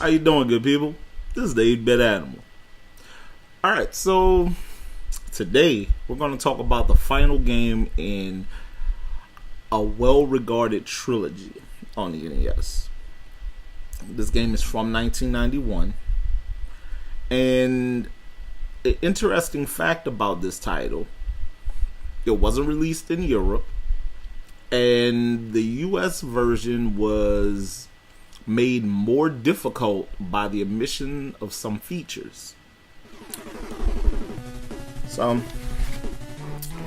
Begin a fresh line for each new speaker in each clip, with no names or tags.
How you doing, good people? This is the 8-Bit Animal. Alright, so today we're going to talk about the final game in a well-regarded trilogy on the NES. This game is from 1991. And an interesting fact about this title, it wasn't released in Europe. And the US version was made more difficult by the omission of some features. So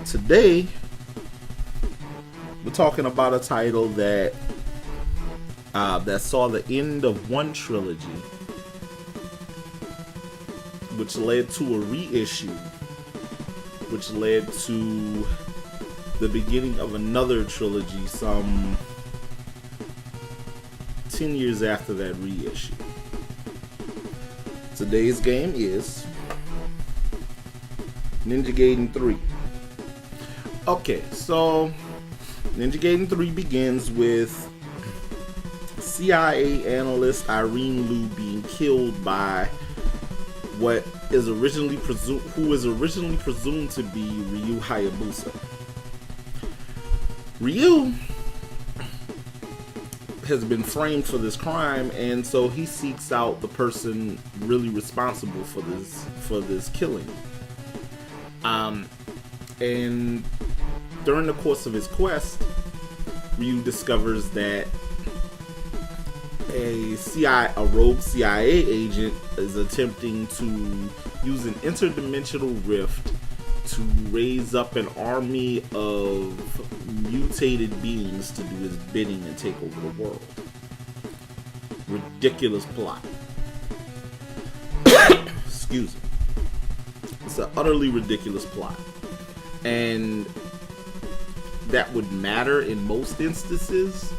today we're talking about a title that saw the end of one trilogy, which led to a reissue, which led to the beginning of another trilogy some 10 years after that reissue. Today's game is Ninja Gaiden 3. Okay, so Ninja Gaiden 3 begins with CIA analyst Irene Liu being killed by who is originally presumed to be Ryu Hayabusa. Ryu has been framed for this crime, and so he seeks out the person really responsible for this killing. And during the course of his quest, Ryu discovers that a rogue CIA agent is attempting to use an interdimensional rift to raise up an army of mutated beings to do his bidding and take over the world. Ridiculous plot. Excuse me. It's an utterly ridiculous plot. And that would matter in most instances,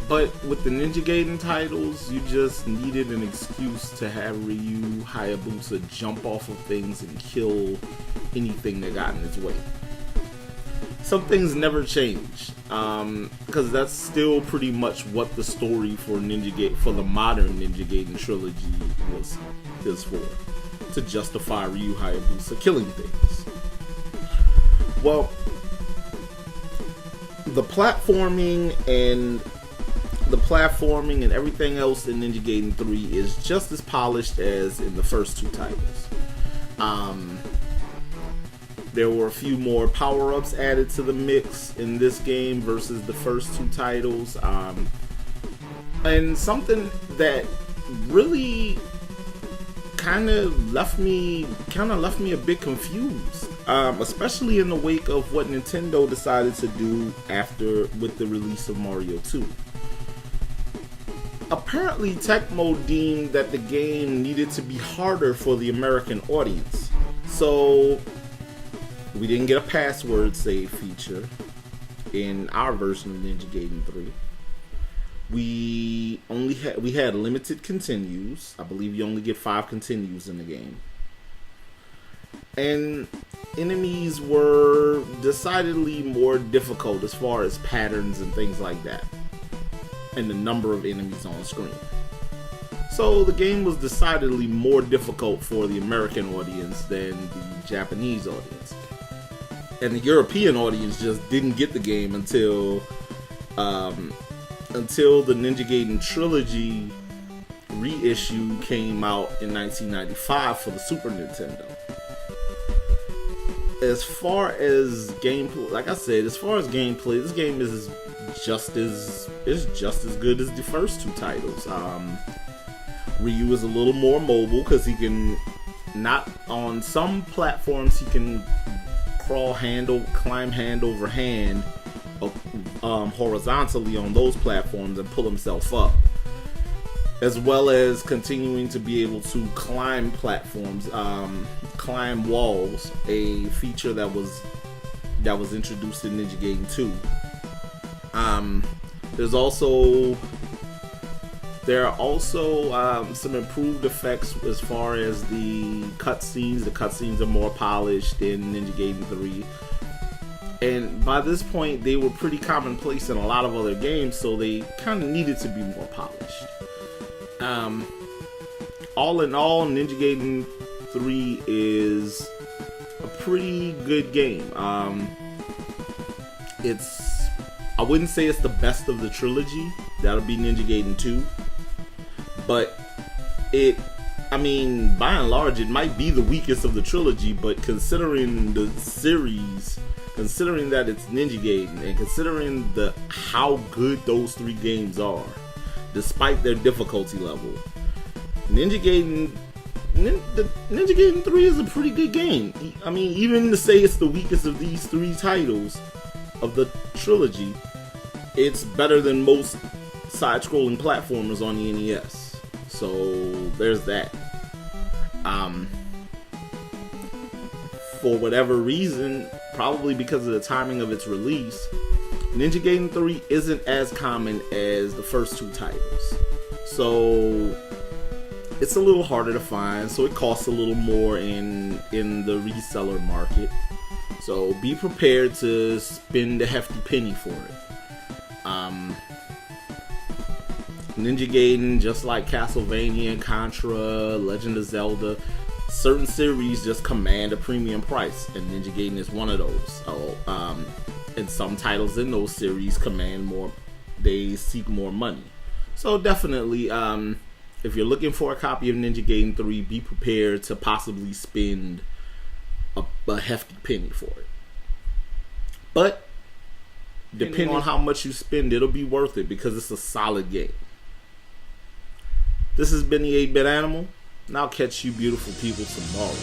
but with the Ninja Gaiden titles, you just needed an excuse to have Ryu Hayabusa jump off of things and kill anything that got in his way. Some things never change, because that's still pretty much what the story for the modern Ninja Gaiden trilogy is for, to justify Ryu Hayabusa killing things. Well, the platforming and everything else in Ninja Gaiden 3 is just as polished as in the first two titles. There were a few more power-ups added to the mix in this game versus the first two titles. And something that really kind of left me a bit confused, especially in the wake of what Nintendo decided to do with the release of Mario 2. Apparently, Tecmo deemed that the game needed to be harder for the American audience, so we didn't get a password save feature in our version of Ninja Gaiden 3. We had limited continues. I believe you only get 5 continues in the game. And enemies were decidedly more difficult as far as patterns and things like that, and the number of enemies on screen. So the game was decidedly more difficult for the American audience than the Japanese audience. And the European audience just didn't get the game until the Ninja Gaiden trilogy reissue came out in 1995 for the Super Nintendo. As far as gameplay, like I said, this game is just as good as the first two titles. Ryu is a little more mobile because he can, not on some platforms, he can climb hand over hand horizontally on those platforms and pull himself up, as well as continuing to be able to climb platforms, climb walls, a feature that was introduced in Ninja Gaiden 2. There are also some improved effects as far as the cutscenes. The cutscenes are more polished in Ninja Gaiden 3. And by this point, they were pretty commonplace in a lot of other games, so they kind of needed to be more polished. all in all, Ninja Gaiden 3 is a pretty good game. I wouldn't say it's the best of the trilogy. That'll be Ninja Gaiden 2. But by and large, it might be the weakest of the trilogy, but considering the series, considering that it's Ninja Gaiden, and considering how good those 3 games are, despite their difficulty level, Ninja Gaiden 3 is a pretty good game. I mean, even to say it's the weakest of these 3 titles of the trilogy, it's better than most side-scrolling platformers on the NES. So there's that. For whatever reason, probably because of the timing of its release, Ninja Gaiden 3 isn't as common as the first 2 titles. So it's a little harder to find, so it costs a little more in the reseller market. So be prepared to spend a hefty penny for it. Ninja Gaiden, just like Castlevania, Contra, Legend of Zelda, certain series just command a premium price, and Ninja Gaiden is one of those. And some titles in those series command more, they seek more money. So definitely, if you're looking for a copy of Ninja Gaiden 3, be prepared to possibly spend a hefty penny for it. But depending on how much you spend, it'll be worth it because it's a solid game. This has been the 8-Bit Animal, and I'll catch you beautiful people tomorrow.